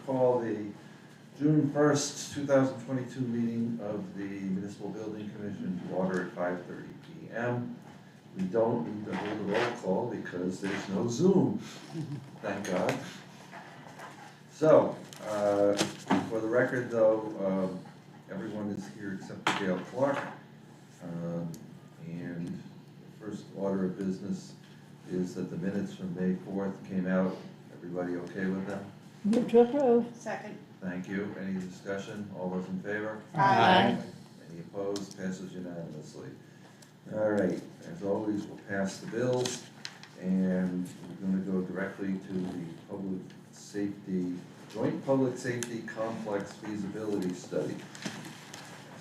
call the June 1st, 2022 meeting of the Municipal Building Commission to order at 5:30 p.m. We don't need to hold a roll call because there's no Zoom, thank God. So, for the record though, everyone is here except for Dale Clark. And the first order of business is that the minutes from May 4th came out. Everybody okay with them? Move to approve. Second. Thank you. Any discussion? All those in favor? Aye. Any opposed? Passes unanimously. All right, as always, we'll pass the bills, and we're going to go directly to the public safety, joint public safety complex feasibility study.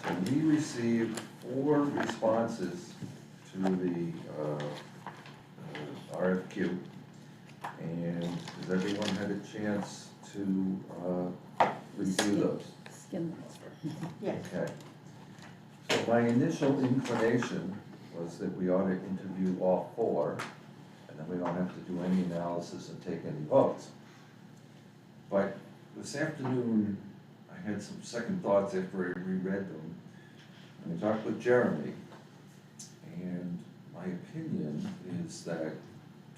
So we received 4 responses to the RFQ, and has everyone had a chance to review those? Skim them over. Yes. Okay. So my initial inclination was that we ought to interview all 4, and then we don't have to do any analysis and take any votes. But this afternoon, I had some second thoughts after I reread them. And I talked with Jeremy, and my opinion is that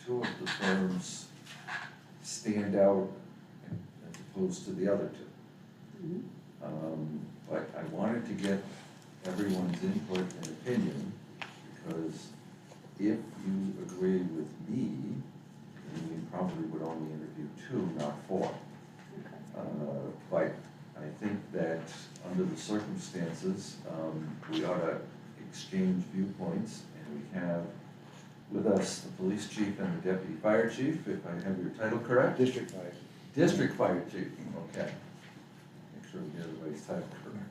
2 of the firms stand out as opposed to the other 2. But I wanted to get everyone's input and opinion, because if you agree with me, then we probably would only interview 2, not 4. But I think that under the circumstances, we ought to exchange viewpoints, and we have with us the police chief and the deputy fire chief, if I have your title correct? District Fire. District Fire Chief, okay. Make sure we get everybody's title correct.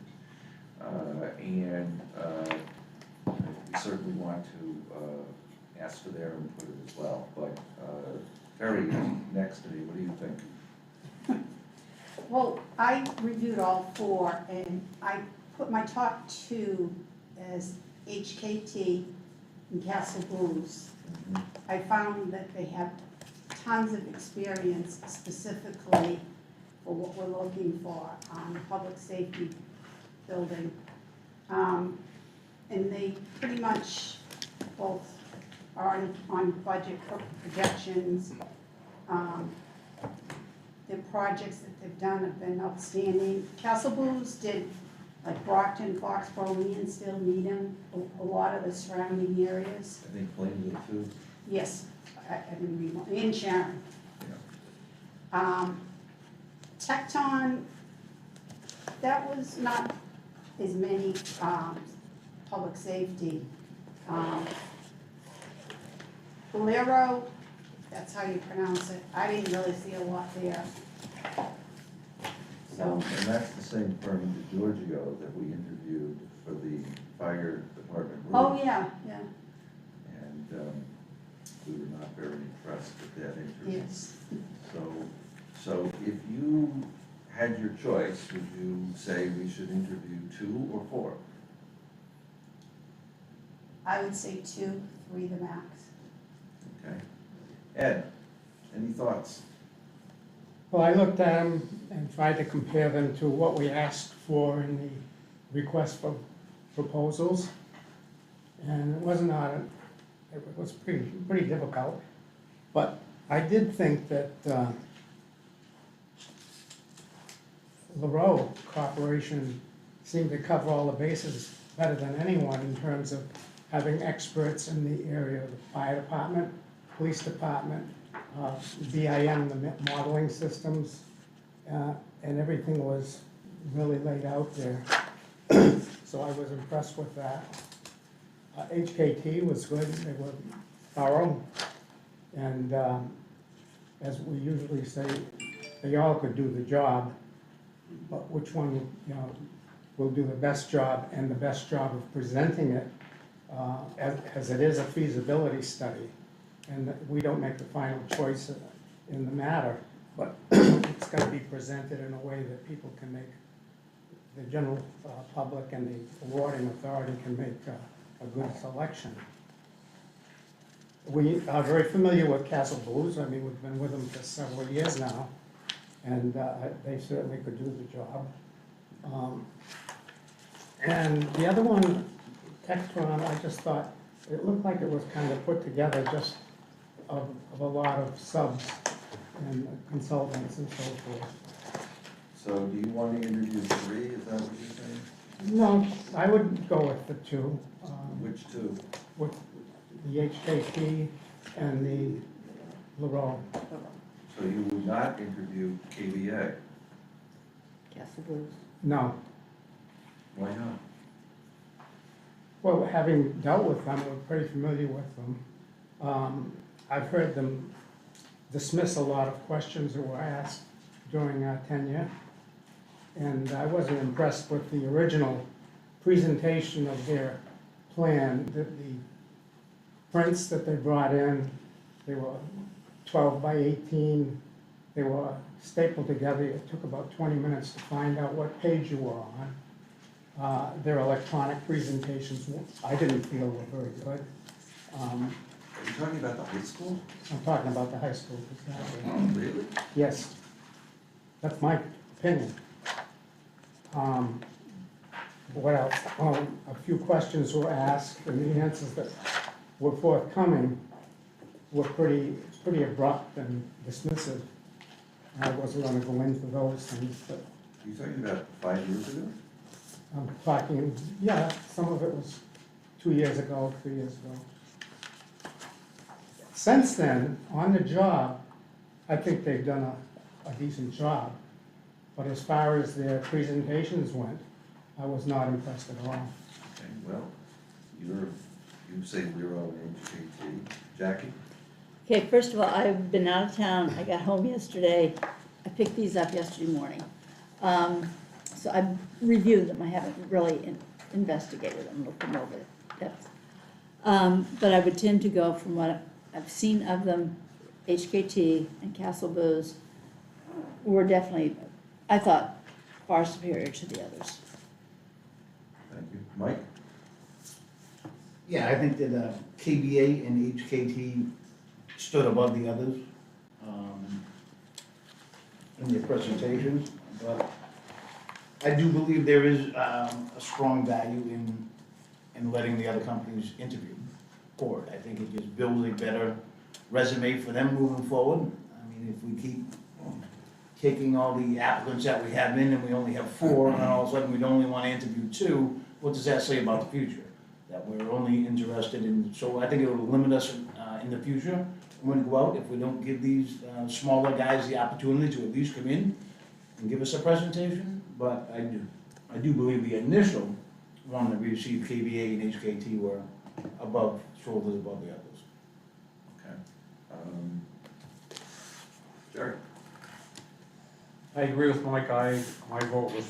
We certainly want to ask for their input as well. But Terry, next to me, what do you think? Well, I reviewed all 4, and I put my top 2 as HKT and Castle Blues. I found that they have tons of experience specifically for what we're looking for on the public safety building. And they pretty much both are on budget projections. The projects that they've done have been outstanding. Castle Blues did like Brockton, Foxborough, Mansfield, Needham, a lot of the surrounding areas. I think Plainville too. Yes, I didn't read one, in Sharon. Yeah. Tecton, that was not as many, public safety. Bolero, that's how you pronounce it, I didn't really see a lot there. So, And that's the same firm in Giorgio that we interviewed for the fire department roof. oh, yeah, yeah, And we were not very impressed with that interview. yes. So if you had your choice, would you say we should interview 2 or 4? I would say 2, 3 the max. Okay. Ed, any thoughts? Well, I looked at them and tried to compare them to what we asked for in the request for proposals. And it was not, it was pretty difficult. But I did think that LaRoe Corporation seemed to cover all the bases better than anyone in terms of having experts in the area of the fire department, police department, BIM, the modeling systems, and everything was really laid out there. So I was impressed with that. HKT was good, they were thorough, and as we usually say, they all could do the job, but which one, you know, will do the best job and the best job of presenting it, as it is a feasibility study, and we don't make the final choice in the matter, but it's got to be presented in a way that people can make, the general public and the awarding authority can make a good selection. We are very familiar with Castle Blues. I mean, we've been with them for several years now, and they certainly could do the job. And the other one, Tectron, I just thought, it looked like it was kind of put together just of a lot of subs and consultants and so forth. So do you want to interview three, is that what you're saying? No, I would go with the two, Which two? with the HKT and the LaRoe. So you would not interview KBA, Castle Blues. No, why not? well, having dealt with them, we're pretty familiar with them. I've heard them dismiss a lot of questions that were asked during our tenure. And I wasn't impressed with the original presentation of their plan, the prints that they brought in, they were 12 by 18, they were stapled together, it took about 20 minutes to find out what page you were on. Their electronic presentations, I didn't feel were very good. Are you talking about the high school? I'm talking about the high school, exactly. Really? Yes, that's my opinion. What else? A few questions were asked, and the answers that were forthcoming were pretty abrupt and dismissive. I wasn't gonna go into those things, but Are you talking about 5 years ago? I'm talking, yeah, some of it was 2 years ago, 3 years ago. Since then, on the job, I think they've done a decent job. But as far as their presentations went, I was not impressed at all. Okay, well, you say Lero and HKT. Jackie? Okay, first of all, I've been out of town, I got home yesterday, I picked these up yesterday morning. So I've reviewed them, I haven't really investigated them, looked them over depth. But I would tend to go from what I've seen of them, HKT and Castle Booze were definitely, I thought, far superior to the others. Thank you. Mike? Yeah, I think that KBA and HKT stood above the others in their presentations, but I do believe there is a strong value in letting the other companies interview forward. I think it just builds a better resume for them moving forward. I mean, if we keep taking all the applicants that we have in and we only have 4, and then all of a sudden we'd only want to interview 2, what does that say about the future? That we're only interested in, so I think it will limit us in the future when we go out, if we don't give these smaller guys the opportunity to at least come in and give us a presentation. But I do believe the initial one that we received, KBA and HKT, were shoulders above the others. Okay. Jerry? I agree with Mike. My vote was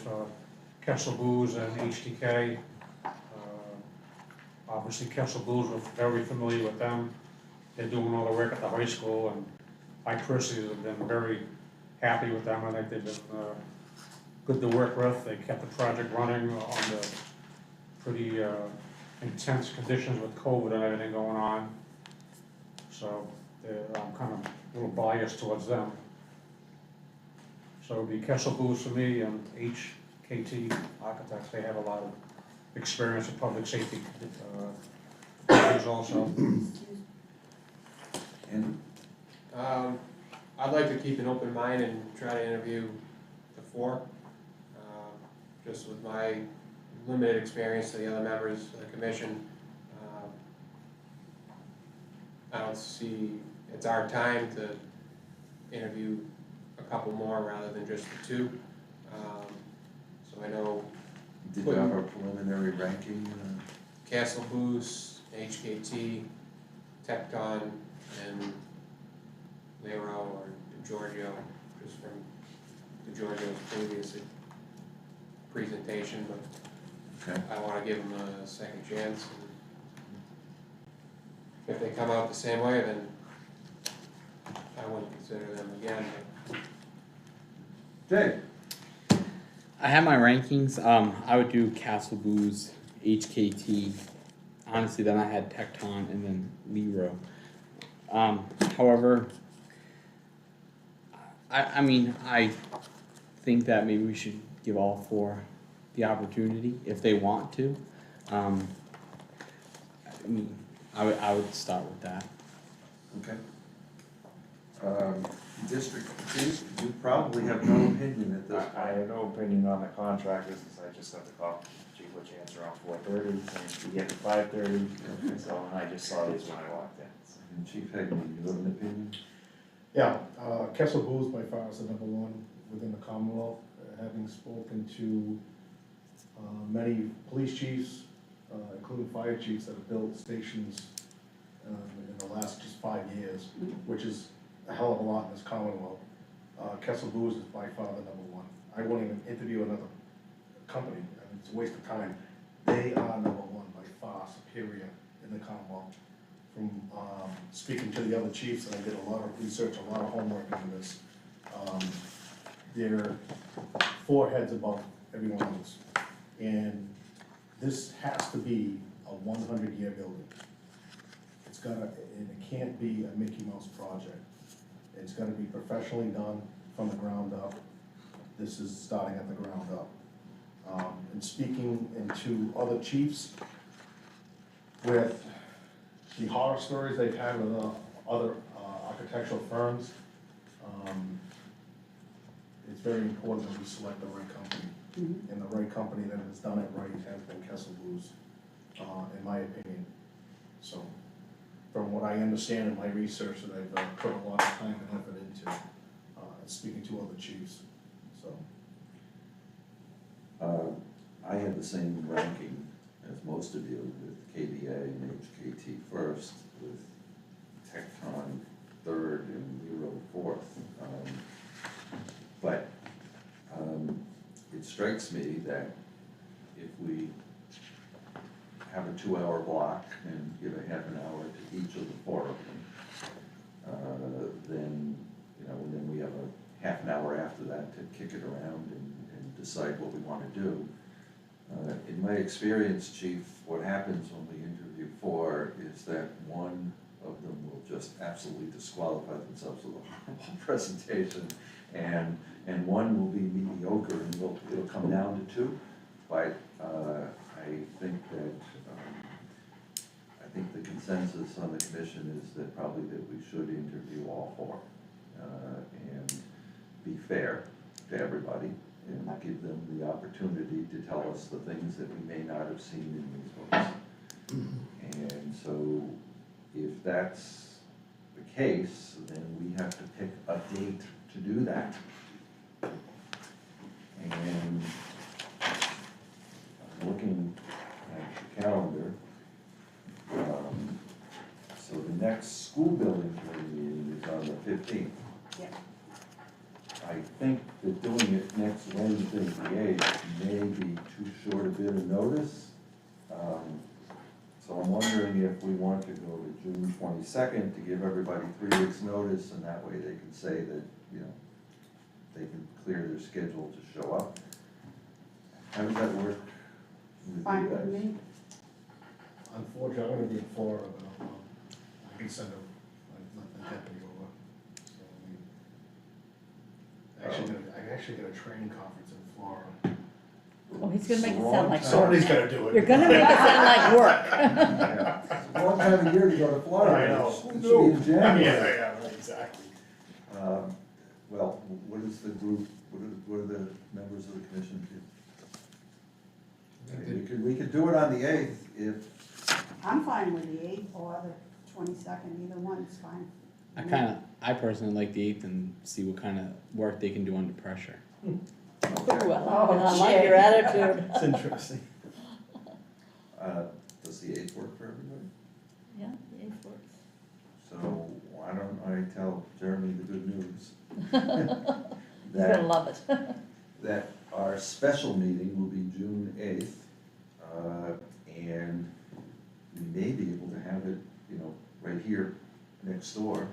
Kessel Booze and HTK. Obviously, Kessel Booze, we're very familiar with them. They're doing all the work at the high school, and I personally have been very happy with them. I think they've been good to work with. They kept the project running on the pretty intense conditions with COVID and everything going on. So I'm kind of a little biased towards them. So it'd be Kessel Booze for me, and HKT Architects. They have a lot of experience in public safety issues also. And I'd like to keep an open mind and try to interview the 4. Just with my limited experience to the other members of the commission, I don't see, it's our time to interview a couple more rather than just the 2. So I know did you have a preliminary ranking? Castle Booze, HKT, Tecton, and Lero or Giorgio, just from the Giorgio's previous presentation, but Okay. I want to give them a second chance. And if they come out the same way, then I wouldn't consider them again. Jay? I have my rankings. I would do Castle Booze, HKT. Honestly, then I had Tecton and then Lero. However, I mean, I think that maybe we should give all four the opportunity if they want to. I mean, I would start with that. Okay. District Chief, you probably have no opinion at this I point. have no opinion on the contractors, since I just got the call, Chief, what you answer around 4:30, and you get to 5:30, so, and I just saw these when I walked in. So. And Chief Hagan, you have an opinion? Yeah, Kessel Boo's by far is the number one within the Commonwealth. Having spoken to many police chiefs, including fire chiefs that have built stations in the last just 5 years, which is a hell of a lot in this Commonwealth. Kessel Boo's is by far the number one. I won't even interview another company, I mean, it's a waste of time. They are number one by far, superior in the Commonwealth. From speaking to the other chiefs, and I did a lot of research, a lot of homework on this, they're 4 heads above everyone else. And this has to be a 100-year building. It's gotta, and it can't be a Mickey Mouse project. It's gotta be professionally done from the ground up. This is starting at the ground up. And speaking into other chiefs, with the horror stories they've had with other architectural firms, it's very important that we select the right company. And the right company that has done it right has been Kessel Boo's, in my opinion. So, from what I understand in my research that I've put a lot of time and effort into, speaking to other chiefs, so. I had the same ranking as most of you, with KBA and HKT first, with Tecton third and Miro fourth. But it strikes me that if we have a 2-hour block and give a half an hour to each of the 4 of them, then, then we have a half an hour after that to kick it around and decide what we want to do. In my experience, Chief, what happens when we interview 4 is that one of them will just absolutely disqualify themselves with a horrible presentation, and one will be mediocre, and it'll come down to 2. But I think the consensus on the commission is that probably that we should interview all 4 and be fair to everybody and give them the opportunity to tell us the things that we may not have seen in these books. And so if that's the case, then we have to pick a date to do that. And I'm looking at the calendar. So the next school building committee meeting is on the 15th. Yeah. I think that doing it next Wednesday, the 8th, may be too short a bit of notice. So I'm wondering if we want to go to June 22nd to give everybody 3 weeks' notice, and that way they can say that, they can clear their schedule to show up. How does that work with you Fine with guys? me. Unfortunately, I'm gonna be in Florida, but I can send a deputy over. So, I actually got a training conference in Florida. Oh, he's gonna make it sound like work. Somebody's gotta do it. You're gonna make it sound like work. Yeah. It's a long time of year to go to Florida. I know. It should be in January. Yeah, right, exactly. Well, what is the group, what are the members of the commission do? I mean, we could do it on the 8th if, I'm fine with the 8th or the 22nd, either one's fine. I personally like the 8th and see what kind of work they can do under pressure. Well, I like your attitude. It's interesting. does the 8th work for everybody? Yeah, the 8th works. So why don't I tell Jeremy the good news? He's gonna That, love it. that our special meeting will be June 8th, and we may be able to have it, right here next door,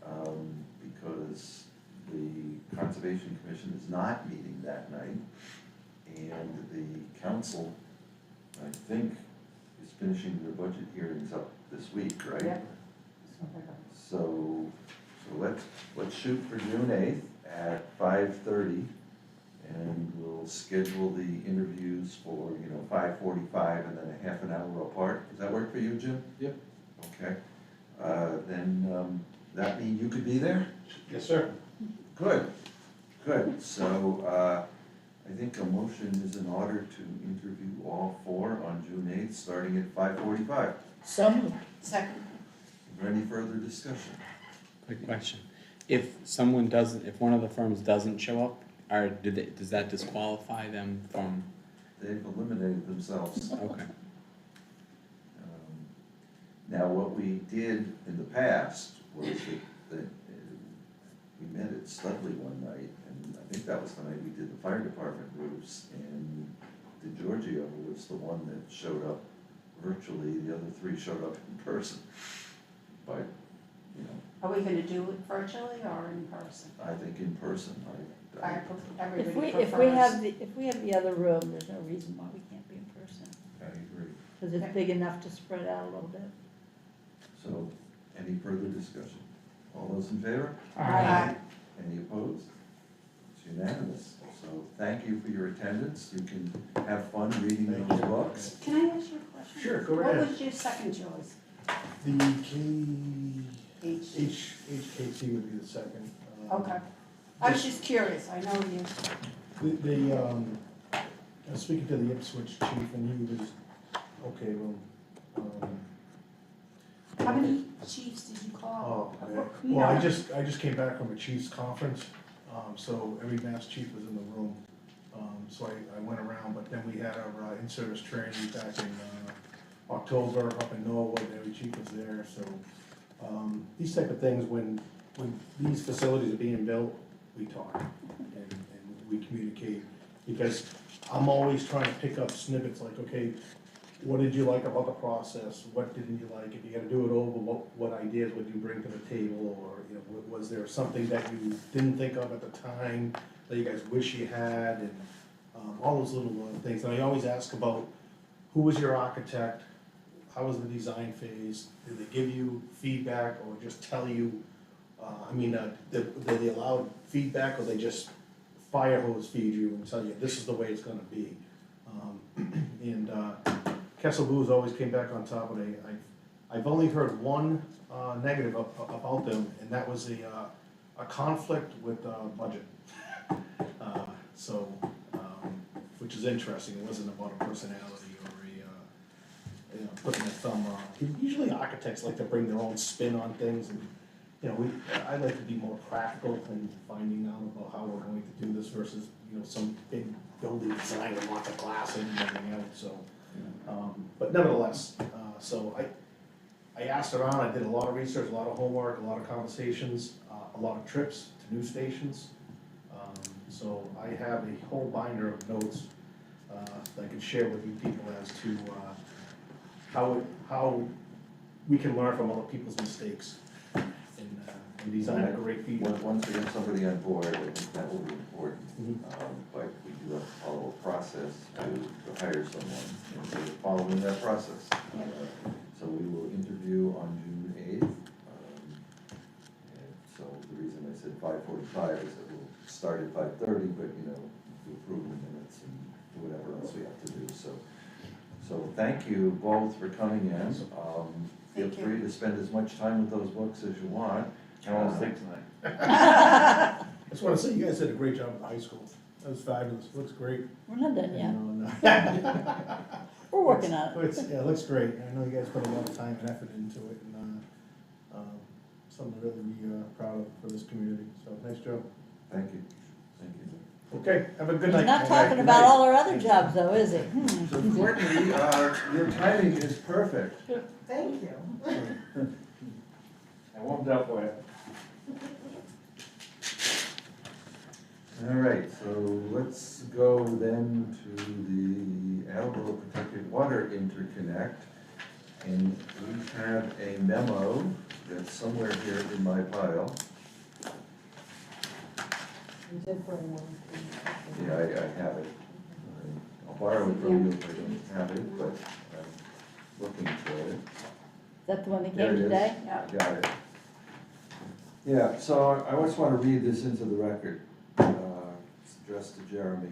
because the Conservation Commission is not meeting that night, and the council, I think, is finishing their budget hearings up this week, right? Yeah. So let's shoot for June 8th, at 5:30, and we'll schedule the interviews for, 5:45 and then a half an hour apart. Does that work for you, Jim? Yep. Okay. Then, that mean you could be there? Yes, sir. Good, good. So, I think a motion is in order to interview all four on June 8th, starting at 5:45. So moved. Second. Is there any further discussion? Quick question. If one of the firms doesn't show up, does that disqualify them from, They've eliminated themselves. okay. Now, what we did in the past was that we met at Studley one night, and I think that was the night we did the fire department roofs, and DeGiorgio was the one that showed up virtually, the other three showed up in person. But, Are we gonna do it virtually or in person? I think in person, If we, Everybody if we have prefers. if we have the other room, there's no reason why we can't be in person. I agree. Because it's big enough to spread out a little bit. So, any further discussion? All those in favor? Aye. Any opposed? It's unanimous. So thank you for your attendance. You can have fun reading those books. Can I ask you a question? Sure, go ahead. What was your second choice? The H. HKT would be the second. Okay. I was just curious, I know you. I was speaking to the Ipswich chief and he was, okay, well, How many chiefs did you call? oh, okay. Well, I just came back from a chiefs conference, so every mass chief was in the room. So I went around, but then we had our in-service training back in October up in Norwood, every chief was there, so. These type of things, when these facilities are being built, we talk and we communicate. Because I'm always trying to pick up snippets like, okay, what did you like about the process? What didn't you like? If you gotta do it over, what ideas would you bring to the table? Or, was there something that you didn't think of at the time that you guys wish you had? And all those little things. And I always ask about, who was your architect? How was the design phase? Did they give you feedback or just tell you? Did they allow feedback or they just fire hose feed you and tell you this is the way it's gonna be? Kessel Booze always came back on top of it. I've only heard one negative about them, and that was a conflict with budget. Which is interesting. It wasn't about a personality or putting a thumb on. Usually architects like to bring their own spin on things, and I like to be more practical in finding out about how we're going to do this versus some big building design with lots of glass in and everything else. So, but nevertheless, so I asked around. I did a lot of research, a lot of homework, a lot of conversations, a lot of trips to new stations. So I have a whole binder of notes that I can share with you people as to how we can learn from other people's mistakes and design a great feedback. Once we get somebody on board, I think that will be important. Mhm. But we do have to follow a process to hire someone, and we're following that process. So we will interview on June 8th. And so the reason I said 5:45 is that we'll start at 5:30, but we approve the minutes and do whatever else we have to do. So thank you both for coming in. Feel Thank you. free to spend as much time with those books as you want. I won't sleep tonight. I just want to say you guys did a great job at the high school. That was fabulous. Looks great. We're not done yet. And, We're working on it. it looks great. I know you guys put a lot of time and effort into it, and something to really be proud of for this community. So nice job. Thank you. Thank you. Okay, have a good night. He's not Good talking night. about all our other jobs though, is he? So Courtney, your timing is perfect. Thank you. I warmed up for you. All right, so let's go then to the Attleboro Protected Water Interconnect. And we have a memo that's somewhere here in my pile. Yeah, I have it. I'll borrow it from you if I don't have it, but I'm looking for it. Is that the one that There came it is. today? I got it. Yeah, so I just want to read this into the record. It's addressed to Jeremy.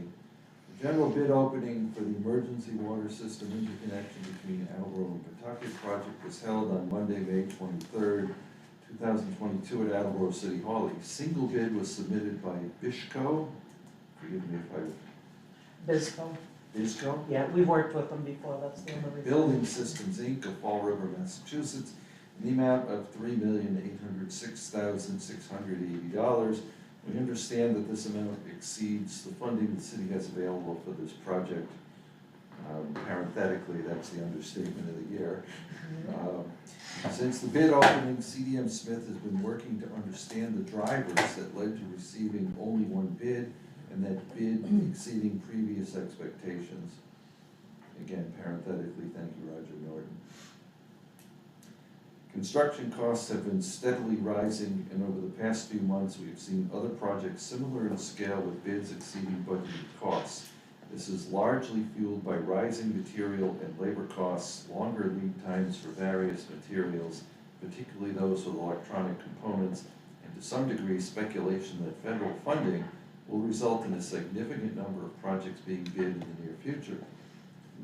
The general bid opening for the emergency water system interconnection between Attleboro and Pawtucket project was held on Monday, May 23rd, 2022 at Attleboro City Hall. A single bid was submitted by Bishco, forgive me if Bisco, Bishco? yeah, we've worked with them before, that's the only reason. Building Systems, Inc. of Fall River, Massachusetts, in the amount of $3,806,680. We understand that this amount exceeds the funding the city has available for this project. Parenthetically, that's the understatement of the year. Since the bid opening, CDM Smith has been working to understand the drivers that led to receiving only one bid, and that bid exceeding previous expectations. Again, parenthetically, thank you, Roger Norton. Construction costs have been steadily rising, and over the past few months, we've seen other projects similar in scale with bids exceeding budgeted costs. This is largely fueled by rising material and labor costs, longer lead times for various materials, particularly those with electronic components, and to some degree speculation that federal funding will result in a significant number of projects being bid in the near future.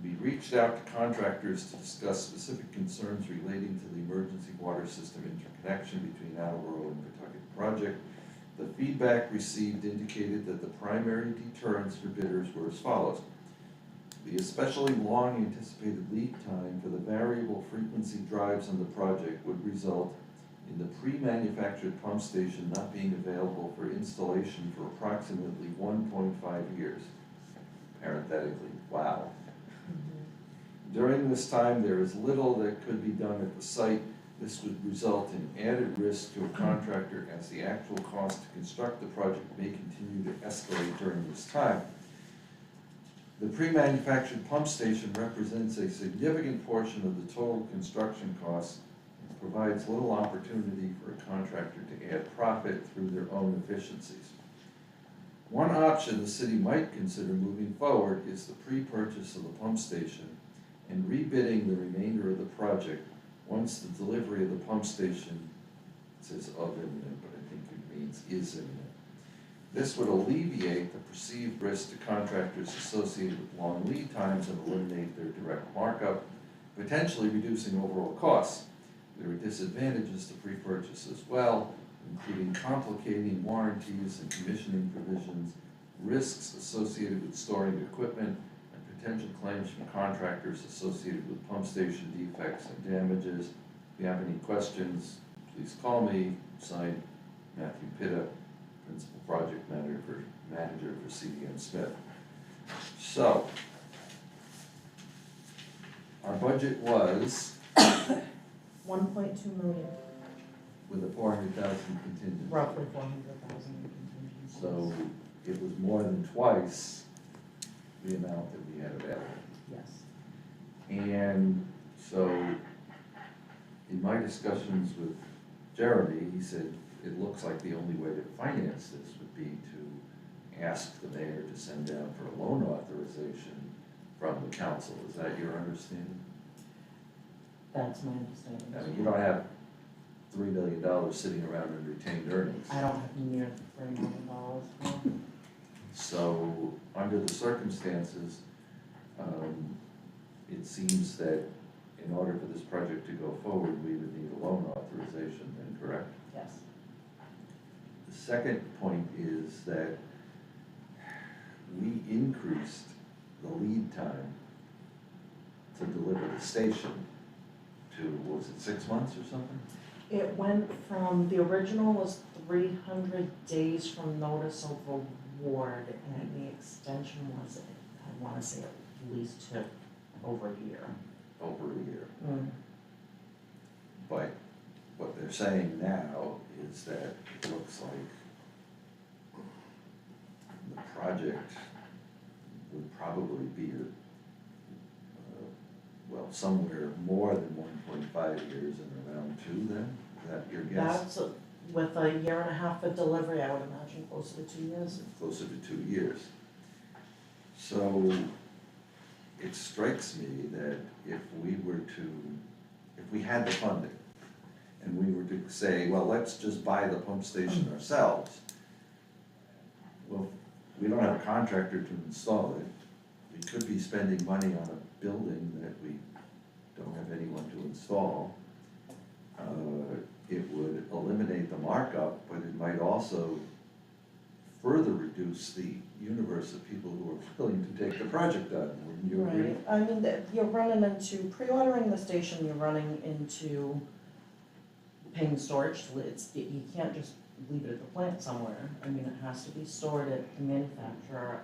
We reached out to contractors to discuss specific concerns relating to the emergency water system interconnection between Attleboro and Pawtucket project. The feedback received indicated that the primary deterrents for bidders were as follows. The especially long anticipated lead time for the variable frequency drives on the project would result in the pre-manufactured pump station not being available for installation for approximately 1.5 years. Parenthetically, wow. During this time, there is little that could be done at the site. This would result in added risk to a contractor as the actual cost to construct the project may continue to escalate during this time. The pre-manufactured pump station represents a significant portion of the total construction costs and provides little opportunity for a contractor to add profit through their own efficiencies. One option the city might consider moving forward is the pre-purchase of the pump station and rebidding the remainder of the project once the delivery of the pump station, it says of imminent, but I think it means is imminent. This would alleviate the perceived risk to contractors associated with long lead times and eliminate their direct markup, potentially reducing overall costs. There are disadvantages to pre-purchase as well, including complicating warranties and commissioning provisions, risks associated with storing equipment, potential claims from contractors associated with pump station defects and damages. If you have any questions, please call me. Signed, Matthew Pitta, Principal Project Manager for CDM Smith. So, our budget was 1.2 million, with a 400,000 contingent. roughly 400,000 in contingencies. So, it was more than twice the amount that we had available. Yes. And so, in my discussions with Jeremy, he said, it looks like the only way to finance this would be to ask the mayor to send down for a loan authorization from the council. Is that your understanding? That's my understanding. I mean, you don't have $3 million sitting around in retained earnings. I don't have near $3 million, no. So, under the circumstances, it seems that in order for this project to go forward, we would need a loan authorization, then, correct? Yes. The second point is that we increased the lead time to deliver the station to, what was it, 6 months or something? It went from, the original was 300 days from notice of award, and the extension was, I wanna say at least to over a year. Over a year. Mm. But what they're saying now is that it looks like the project would probably be, well, somewhere more than 1.5 years and around 2 then? Is that your guess? That's, with a year and a half of delivery, I would imagine closer to 2 years. Closer to 2 years. So it strikes me that if we had the funding and we were to say, well, let's just buy the pump station ourselves. Well, we don't have a contractor to install it. We could be spending money on a building that we don't have anyone to install. It would eliminate the markup, but it might also further reduce the universe of people who are willing to take the project on, wouldn't you agree? Right, I mean, you're running into, pre-ordering the station, you're running into paying storage, you can't just leave it at the plant somewhere. I mean, it has to be stored at the manufacturer.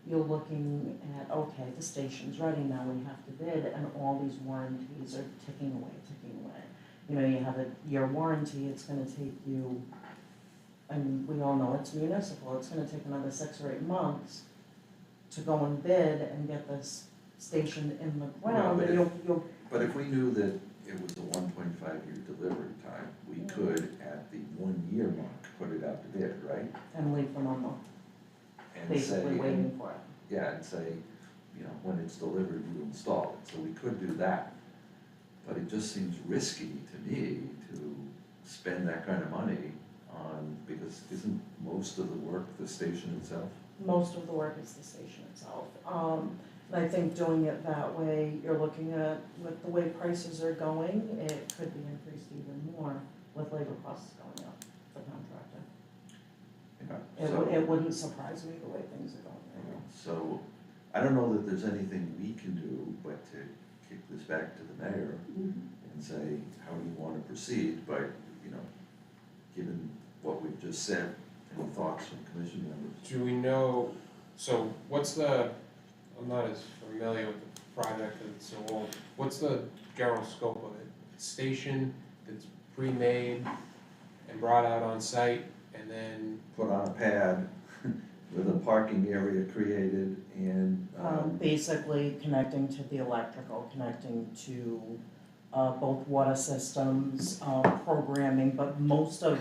You're looking at, okay, the station's ready now, we have to bid, and all these warranties are ticking away. You know, you have a year warranty, it's gonna take you, and we all know it's municipal, it's gonna take another 6 or 8 months to go and bid and get this station in the ground, but and you'll. But if we knew that it was a 1.5-year delivery time, we could, at the 1-year mark, put it out to bid, right? And leave them on And the, basically say, waiting for it. yeah, and say, you know, when it's delivered, you install it, so we could do that. But it just seems risky to me to spend that kind of money on, because isn't most of the work the station itself? Most of the work is the station itself. And I think doing it that way, you're looking at, with the way prices are going, it could be increased even more with labor costs going up for contractor. Yeah, so, It wouldn't surprise me the way things are going you right know, so I don't know that there's anything we can do but to kick this back to the mayor now. and say, how do you want to proceed? But, you know, given what we've just said, any thoughts from commission members? Do we know, so what's the, I'm not as familiar with the project because it's so old, what's the general scope of it? Station that's pre-made and brought out on site and then, Put on a pad with a parking area created and, Basically connecting to the electrical, connecting to both water systems, programming, but most of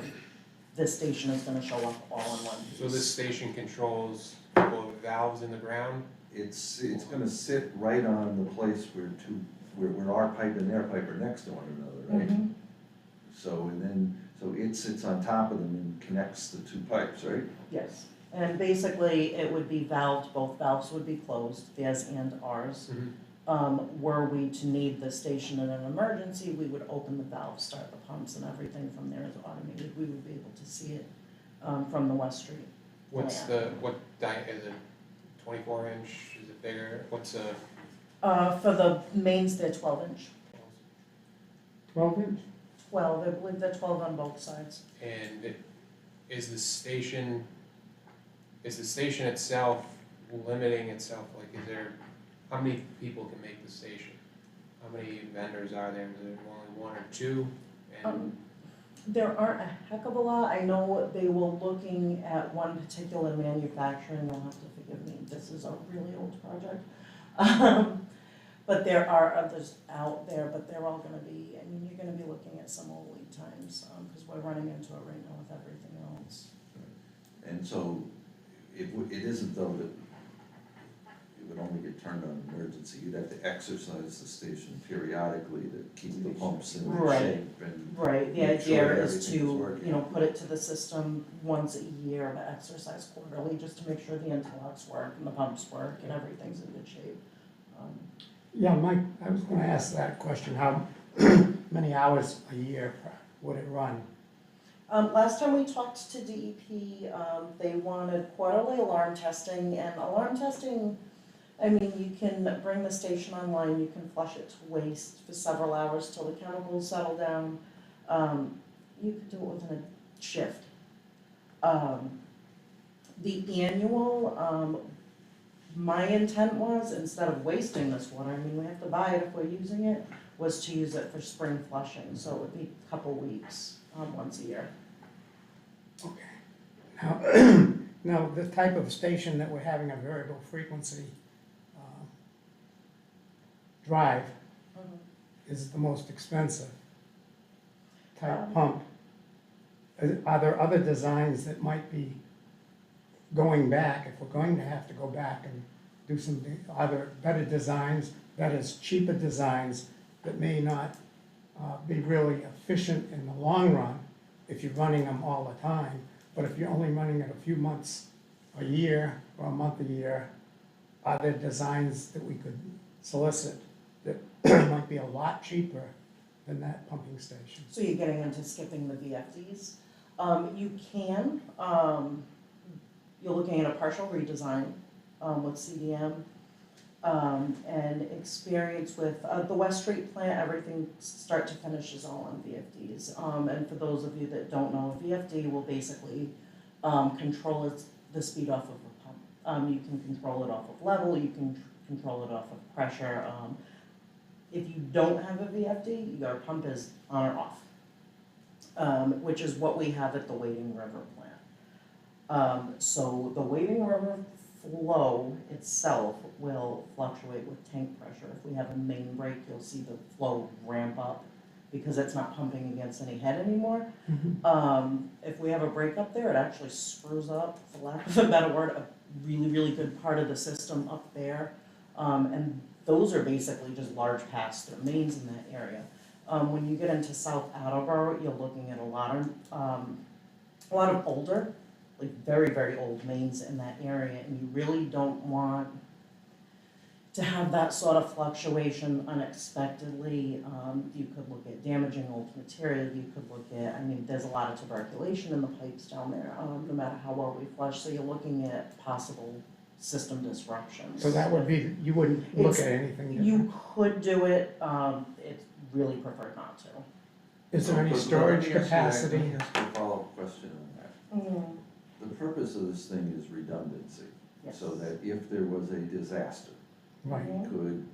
this station is gonna show up all in one piece. so this station controls a couple of valves in the ground? it's gonna sit right on the place where our pipe and their pipe are next to one another, right? Mhm. So, and then, so it sits on top of them and connects the 2 pipes, right? Yes, and basically it would be valved, both valves would be closed, theirs and ours. Were we to need the station in an emergency, we would open the valve, start the pumps, and everything from there is automated. We would be able to see it from the West Street. What's the, is it 24 inch, is it bigger, what's the? For the mains, they're 12-inch. 12-inch? 12, I believe they're 12 on both sides. And is the station itself limiting itself, like is there, how many people can make the station? How many vendors are there, is there only 1 or 2? And There aren't a heck of a lot. I know they were looking at one particular manufacturer, and you'll have to forgive me, this is a really old project. But there are others out there, but they're all gonna be, I mean, you're gonna be looking at some old lead times, because we're running into it right now with everything else. And so, it isn't though that it would only get turned on in emergency, you'd have to exercise the station periodically to keep the pumps in good Right. shape and. Right, the make sure idea is everything's to, working. you know, put it to the system once a year, but exercise quarterly, just to make sure the interlocks work and the pumps work and everything's in good shape. Yeah, Mike, I was gonna ask that question, how many hours a year would it run? Last time we talked to DEP, they wanted quarterly alarm testing, and alarm testing, I mean, you can bring the station online, you can flush it to waste for several hours till the chemicals settle down. You could do it within a shift. The annual, my intent was, instead of wasting this water, I mean, we have to buy it if we're using it, was to use it for spring flushing, so it would be a couple weeks, once a year. Now, now, the type of station that we're having a variable frequency drive is the most expensive type pump. Are there other designs that might be going back, if we're going to have to go back and do some, are there better designs, that is cheaper designs that may not be really efficient in the long run if you're running them all the time. But if you're only running it a few months a year or a month a year, are there designs that we could solicit that might be a lot cheaper than that pumping station? So you're getting into skipping the VFDs. You can, you're looking at a partial redesign with CDM. And experience with the West Street plant, everything start to finish is all on VFDs. And for those of you that don't know, a VFD will basically control the speed off of a pump. You can control it off of level, you can control it off of pressure. If you don't have a VFD, your pump is on or off, which is what we have at the Wading River plant. So the Wading River flow itself will fluctuate with tank pressure. If we have a main break, you'll see the flow ramp up because it's not pumping against any head anymore. If we have a break up there, it actually screws up, for lack of a better word, a really, really good part of the system up there. And those are basically just large pass-through mains in that area. When you get into South Attleboro, you're looking at a lot of older, like very, very old mains in that area, and you really don't want to have that sort of fluctuation unexpectedly. You could look at damaging old material, you could look at, I mean, there's a lot of tuberculation in the pipes down there, no matter how well we flush, so you're looking at possible system disruptions. So that would be, you wouldn't look at anything different? You could do it, it's really preferred not to. Is there any storage capacity? Let me ask you a follow-up question on that. The purpose of this thing is redundancy, Yes. so that if there was a disaster, Right, we could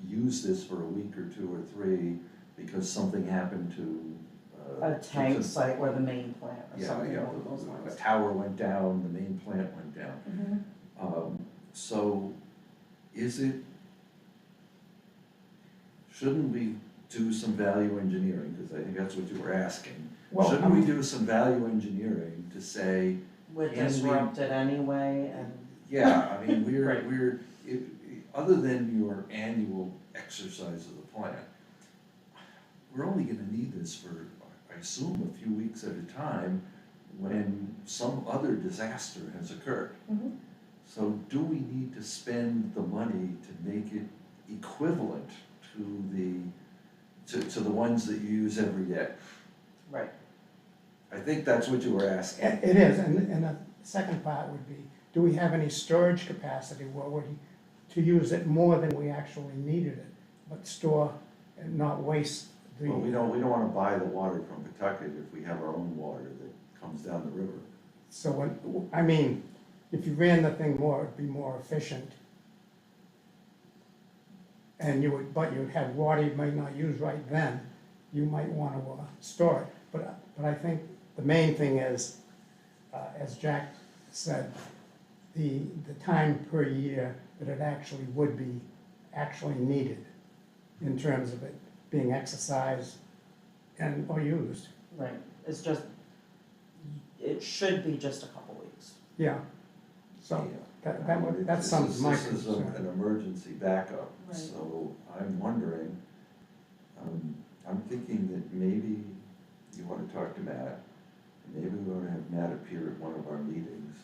use this for a week or two or three because something happened to. A tank site or the main plant or Yeah, something yeah, along those a lines. tower went down, the main plant went down. So is it, shouldn't we do some value engineering, because I think that's what you were asking. Well, Shouldn't we do some value engineering to say, We're Can we- disrupted anyway, and yeah, I mean, Right. other than your annual exercise of the plant, we're only gonna need this for, I assume, a few weeks at a time when some other disaster has occurred. Mhm. So do we need to spend the money to make it equivalent to the ones that you use every day? right. I think that's what you were asking. it is, and the second part would be, do we have any storage capacity where to use it more than we actually needed it, but store and not waste the. Well, we don't wanna buy the water from Pawtucket if we have our own water that comes down the river. So when, I mean, if you ran the thing more, it'd be more efficient. And but you'd have water you might not use right then, you might wanna store it. But I think the main thing is, as Jack said, the time per year that it actually would be actually needed in terms of it being exercised or used. Right, it's just, it should be just a couple weeks. Yeah, so that This sums is- my This is concern. an emergency backup, Right. so I'm wondering, I'm thinking that maybe you wanna talk to Matt, maybe we ought to have Matt appear at one of our meetings,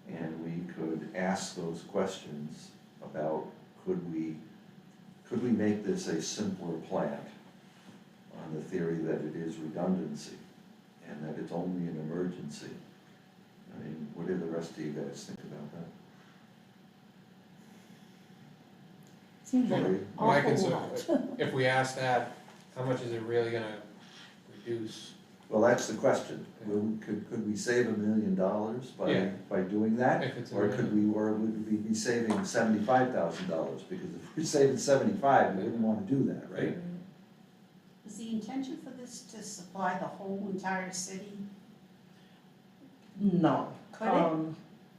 and we could ask those questions about, could we make this a simpler plant on the theory that it is redundancy, and that it's only an emergency? I mean, what do the rest of you guys think about that? Seems like Sorry. an My awful concern, lot. if we ask that, how much is it really gonna reduce? Well, that's the question. Could we save $1 million Yeah. by doing that? If it's a Or would we be saving $75,000? Because if we're saving 75, we wouldn't want to do that, right? Is the intention for this to supply the whole entire city? No. Could it?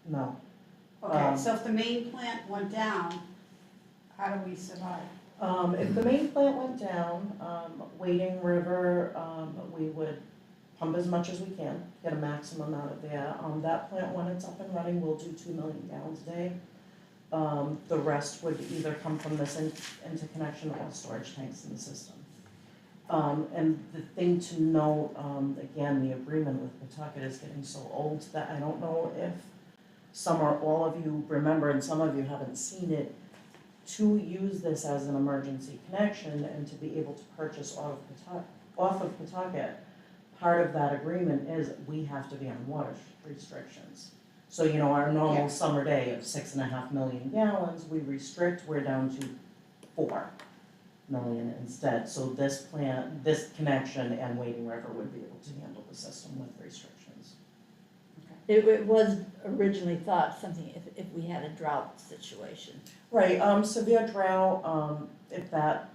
No. Okay, so if the main plant went down, how do we survive? If the main plant went down, Wading River, we would pump as much as we can, get a maximum out of there. That plant, when it's up and running, will do 2 million gallons a day. The rest would either come from this interconnection or storage tanks in the system. And the thing to note, again, the agreement with Pawtucket is getting so old that I don't know if some or all of you remember and some of you haven't seen it. To use this as an emergency connection and to be able to purchase off of Pawtucket, part of that agreement is we have to be on water restrictions. So, you know, our normal Yeah. summer day of 6.5 million gallons, we restrict, we're down to 4 million instead. So this connection and Wading River would be able to handle the system with restrictions. It was originally thought something if we had a drought situation. Right, severe drought, if that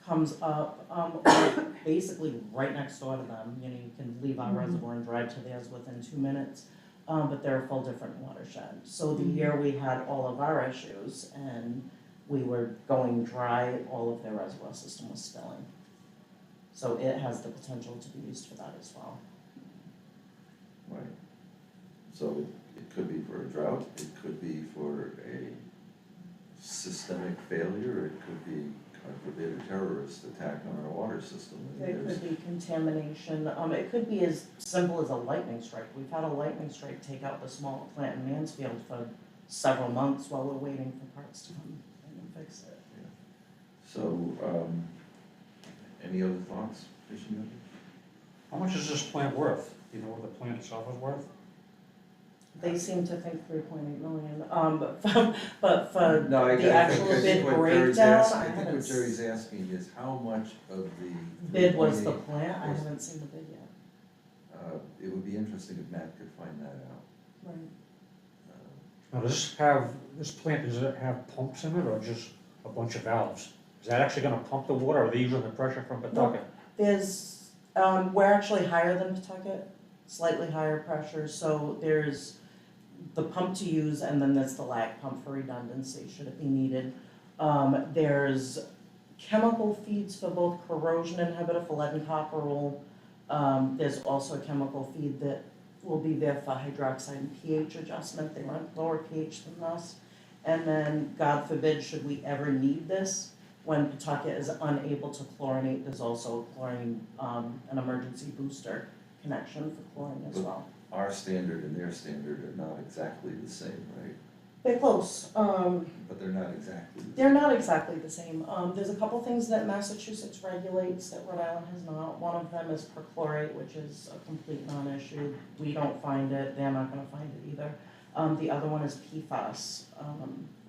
comes up, we're basically right next door to them, you know, you can leave our reservoir and drive to theirs within 2 minutes, but they're a full different watershed. So the year we had all of our issues and we were going dry, all of their reservoir system was spilling. So it has the potential to be used for that as well. Right. So it could be for a drought, it could be for a systemic failure, it could be, God forbid, a terrorist attack on our water system. It could be contamination, it could be as simple as a lightning strike. We've had a lightning strike take out the small plant in Mansfield for several months while we're waiting for parts to come and fix it. So, any other thoughts, Commissioner? How much is this plant worth? Do you know what the plant itself is worth? They seem to think 3.8 million, but for No, I the actual think bid what Jerry's breakdown, asking, I I think haven't. what Jerry's asking is how much of the. Bid was the 3.8 plant, I was- haven't seen the bid yet. It would be interesting if Matt could find that out. Right. Now, this plant, does it have pumps in it or just a bunch of valves? Is that actually gonna pump the water, or are they using the pressure from Pawtucket? There's, we're actually higher than Pawtucket, slightly higher pressure, so there's the pump to use and then there's the lag pump for redundancy, should it be needed. There's chemical feeds for both corrosion inhibitor for lead and copper rule. There's also a chemical feed that will be there for hydroxide and pH adjustment, they run lower pH than us. And then, God forbid, should we ever need this, when Pawtucket is unable to chlorinate, there's also chlorine, an emergency booster connection for chlorine as well. Our standard and their standard are not exactly the same, right? They're close, But they're not exactly the same. they're not exactly the same. There's a couple things that Massachusetts regulates that Rhode Island has not. One of them is perchlorate, which is a complete non-issue. We don't find it, they're not gonna find it either. The other one is PFAS.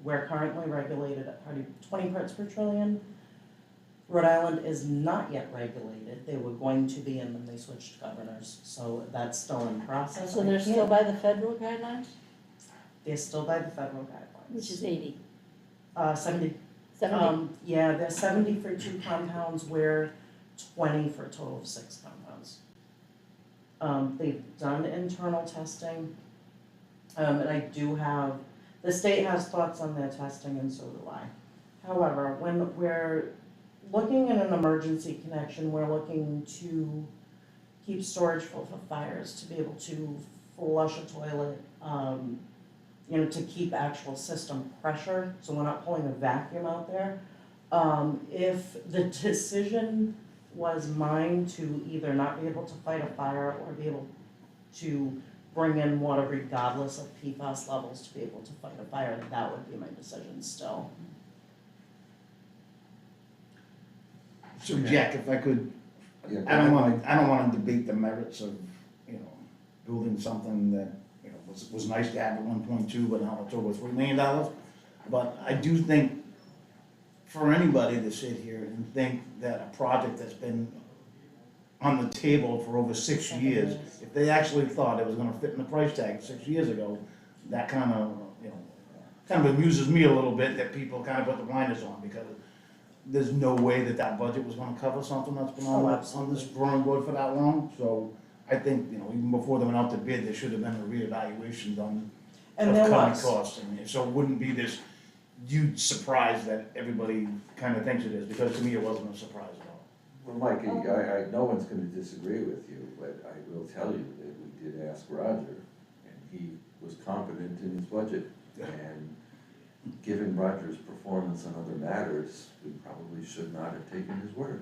We're currently regulated at 20 parts per trillion. Rhode Island is not yet regulated. They were going to be, and then they switched governors, so that's still in process. So they're still by the federal guidelines, They're still by the federal guidelines. which is 80, 70. 70. Yeah, they're 70 for 2 compounds, we're 20 for a total of 6 compounds. They've done internal testing, and I do have, the state has thoughts on their testing and so do I. However, when we're looking at an emergency connection, we're looking to keep storage full for fires, to be able to flush a toilet, you know, to keep actual system pressure, so we're not pulling a vacuum out there. If the decision was mine to either not be able to fight a fire or be able to bring in water regardless of PFAS levels to be able to fight a fire, that would be my decision still. So Jack, if I could, Yeah, I don't wanna debate the merits of, you know, building something that, you know, was nice to have at 1.2, but now it's over $3 million. But I do think for anybody to sit here and think that a project that's been on the table for over 6 years, if they actually thought it was gonna fit in the price tag 6 years ago, that kind of, you know, kind of amuses me a little bit that people kind of put the blinders on, because there's no way that that budget was gonna cover something that's been on this drawing board for that long. So I think, you know, even before they went out to bid, there should have been a reevaluation done And of there current was. costs. And so it wouldn't be this huge surprise that everybody kind of thinks it is, because to me, it wasn't a surprise at all. Well, Mike, no one's gonna disagree with you, but I will tell you that we did ask Roger, and he was confident in his budget. And given Roger's performance on other matters, we probably should not have taken his word.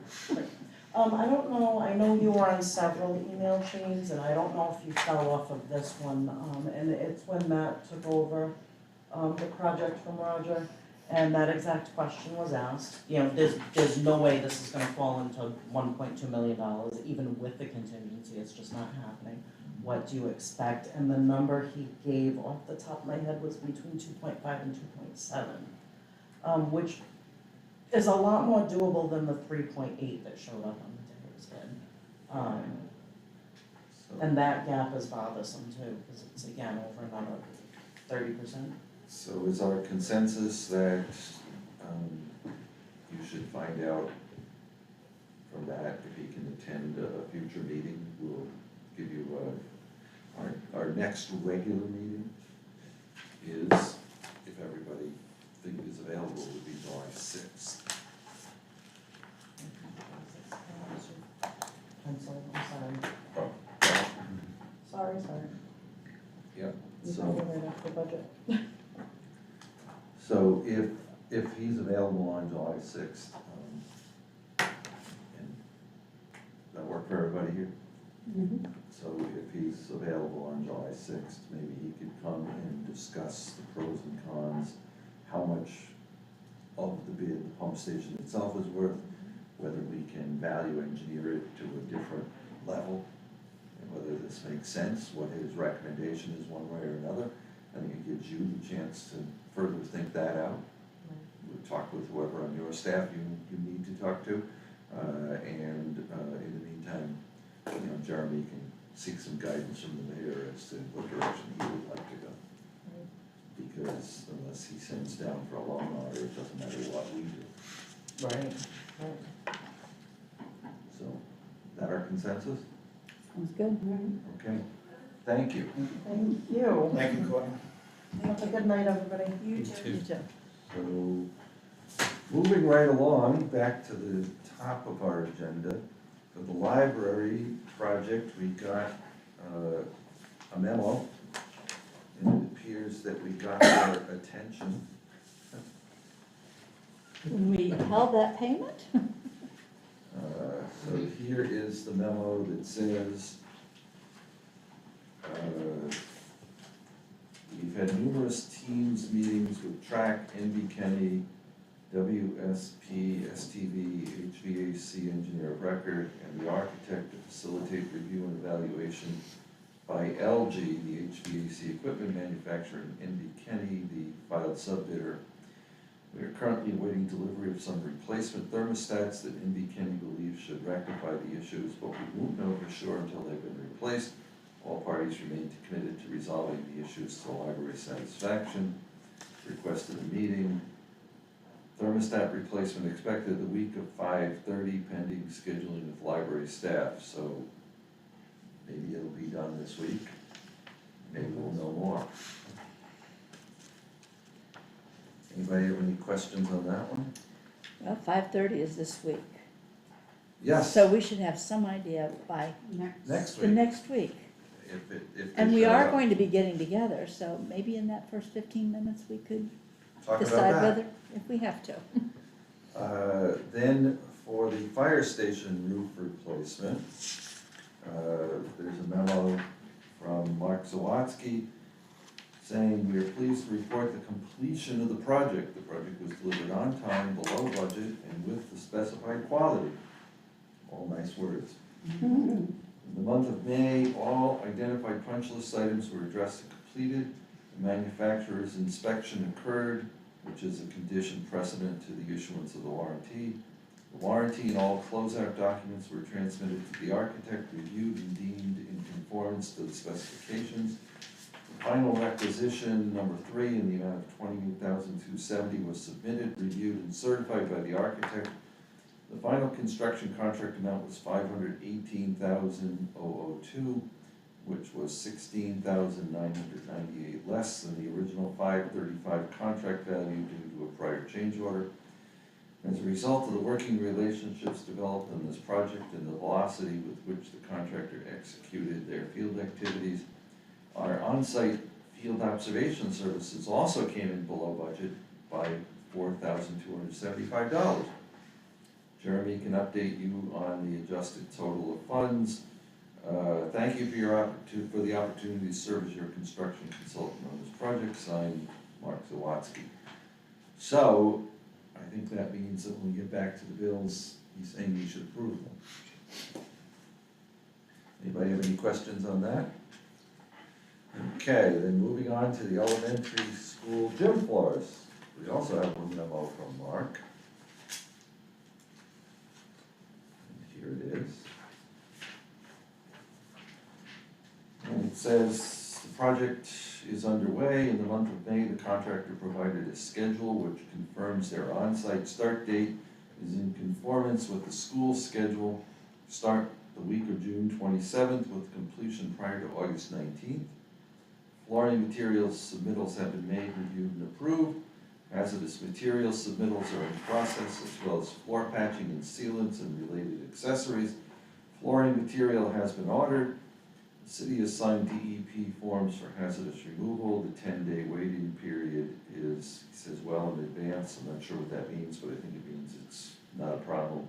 I don't know, I know you were on several email chains, and I don't know if you fell off of this one, and it's when Matt took over, the project from Roger, and that exact question was asked. You know, there's no way this is gonna fall into $1.2 million, even with the contingency, it's just not happening. What do you expect? And the number he gave off the top of my head was between 2.5 and 2.7, which is a lot more doable than the 3.8 that showed up on the Taylor's bid. So, And that gap is bothersome too, because it's again over another 30%. so is our consensus that, you should find out from that if he can attend a future meeting? We'll give you, our next regular meeting is, if everybody is available, would be July 6th. Pencil, I'm sorry. Oh, Sorry. Yep, You so, probably right off the budget. so if he's available on July 6th, and that work for everybody here? So if he's available on July 6th, maybe he could come and discuss the pros and cons, how much of the bid the pump station itself is worth, whether we can value engineer it to a different level, and whether this makes sense, what his recommendation is one way or another. I think it gives you the chance to further think that out. We'll talk with whoever on your staff you need to talk to, and in the meantime, you know, Jeremy can seek some guidance from the mayor as to what direction he would like to go. Because unless he sends down for a long order, it doesn't matter what we do. Right. So, is that our consensus? Sounds good. Okay, thank you. Thank you. Thank you, Courtney. Have a good night, everybody. You too. So, moving right along, back to the top of our agenda, for the library project, we got a memo, and it appears that we got their attention. We held that payment? So here is the memo that says, we've had numerous teams meetings with TRAC, NB Kenny, WSP, STV, HVAC engineer of record, and the architect to facilitate review and evaluation by LG, the HVAC equipment manufacturer, and NB Kenny, the filed subbidder. We are currently awaiting delivery of some replacement thermostats that NB Kenny believes should rectify the issues, but we won't know for sure until they've been replaced. All parties remain committed to resolving the issues to the library's satisfaction. Requested a meeting. Thermostat replacement expected the week of 5/30 pending scheduling with library staff, so maybe it'll be done this week. Maybe we'll know more. Anybody have any questions on that one? Well, 5:30 is this week. Yes, So we should have some idea by next the week, next week. if they And we show are up. going to be getting together, so maybe in that first 15 minutes, we could Talk about decide that. whether, if we have to. Then for the fire station roof replacement, there's a memo from Mark Zawatsky saying, "We are pleased to report the completion of the project. The project was delivered on time, below budget, and with the specified quality." All nice words. In the month of May, all identified punch list items were addressed and completed. The manufacturer's inspection occurred, which is a condition precedent to the issuance of the warranty. The warranty and all closeout documents were transmitted to the architect, reviewed and deemed in conformance to the specifications. The final requisition, number 3, in the amount of $28,270 was submitted, reviewed, and certified by the architect. The final construction contract amount was $518,002, which was $16,998 less than the original $535 contract value due to a prior change order. As a result of the working relationships developed on this project and the velocity with which the contractor executed their field activities, our on-site field observation services also came in below budget by $4,275. Jeremy can update you on the adjusted total of funds. Thank you for the opportunity to serve as your construction consultant on this project, signed Mark Zawatsky. So, I think that means that when we get back to the bills, he's saying we should approve them. Anybody have any questions on that? Okay, then moving on to the elementary school gym floors. We also have one memo from Mark. And here it is. And it says, the project is underway. In the month of May, the contractor provided a schedule which confirms their on-site start date is in conformance with the school schedule. Start the week of June 27th with completion prior to August 19th. Flooring materials submittals have been made, reviewed, and approved. Hazardous materials submittals are in process, as well as floor patching and sealants and related accessories. Flooring material has been ordered. The city has signed DEP forms for hazardous removal. The 10-day waiting period is, he says, well in advance. I'm not sure what that means, but I think it means it's not a problem.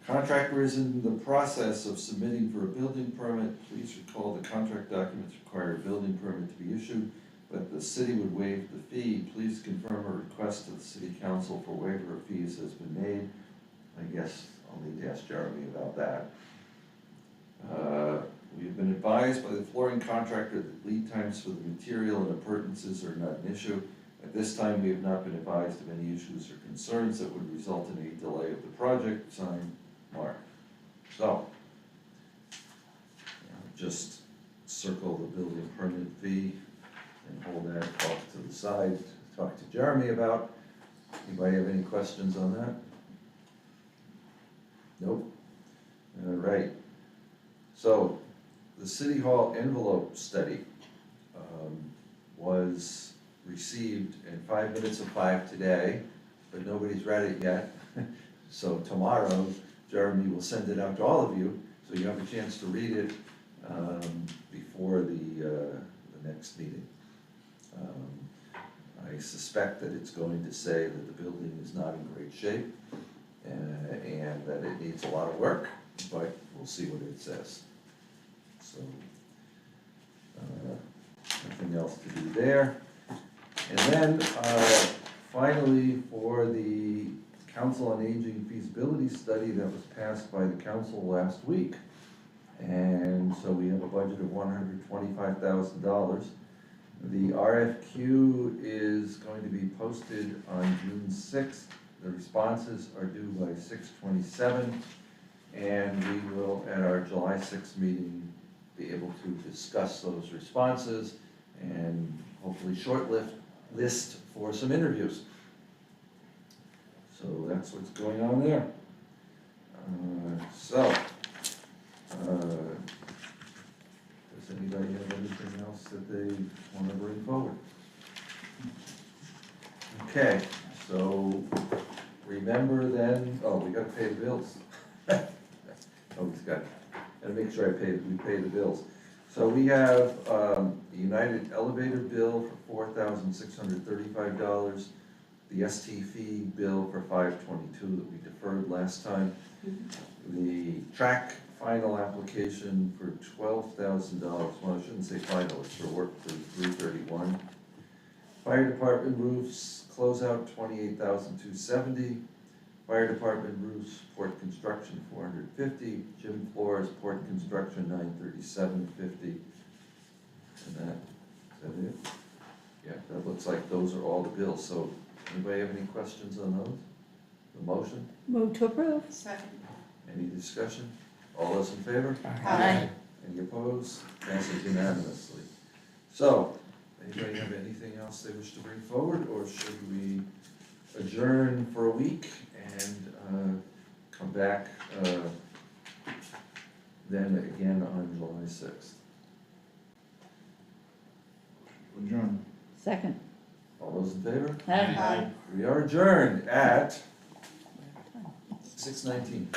Contractor is in the process of submitting for a building permit. Please recall the contract documents require a building permit to be issued, but the city would waive the fee. Please confirm a request to the city council for waiver of fees has been made. I guess I'll need to ask Jeremy about that. We have been advised by the flooring contractor that lead times for the material and appurtenances are not an issue. At this time, we have not been advised of any issues or concerns that would result in a delay of the project. Signed, Mark. So, just circle the building permit fee and hold that off to the side to talk to Jeremy about. Anybody have any questions on that? Nope. All right. So, the City Hall envelope study was received in 5 minutes of 5 today, but nobody's read it yet. So tomorrow, Jeremy will send it out to all of you, so you have a chance to read it before the next meeting. I suspect that it's going to say that the building is not in great shape and that it needs a lot of work, but we'll see what it says. So, nothing else to do there. And then, finally, for the Council on Aging feasibility study that was passed by the council last week. And so we have a budget of $125,000. The RFQ is going to be posted on June 6th. The responses are due by 6/27. And we will, at our July 6th meeting, be able to discuss those responses and hopefully list for some interviews. So that's what's going on there. Does anybody have anything else that they want to bring forward? Okay, so remember then, we gotta pay the bills. Gotta make sure we pay the bills. So we have the United Elevator bill for $4,635, the ST fee bill for $522 that we deferred last time, the track final application for $12,000, well, I shouldn't say final, it's for work for $331. Fire department roofs closeout $28,270. Fire department roofs, port construction $450, gym floors, port construction $937.50. And is that it? Yeah, that looks like those are all the bills. So anybody have any questions on those? The motion? Move to approve. Second. Any discussion? All those in favor? Aye. Any opposed? Passes unanimously. So, anybody have anything else they wish to bring forward, or should we adjourn for a week and come back then again on July 6th? Adjourn. Second. All those in favor? Aye. We are adjourned at 6:19.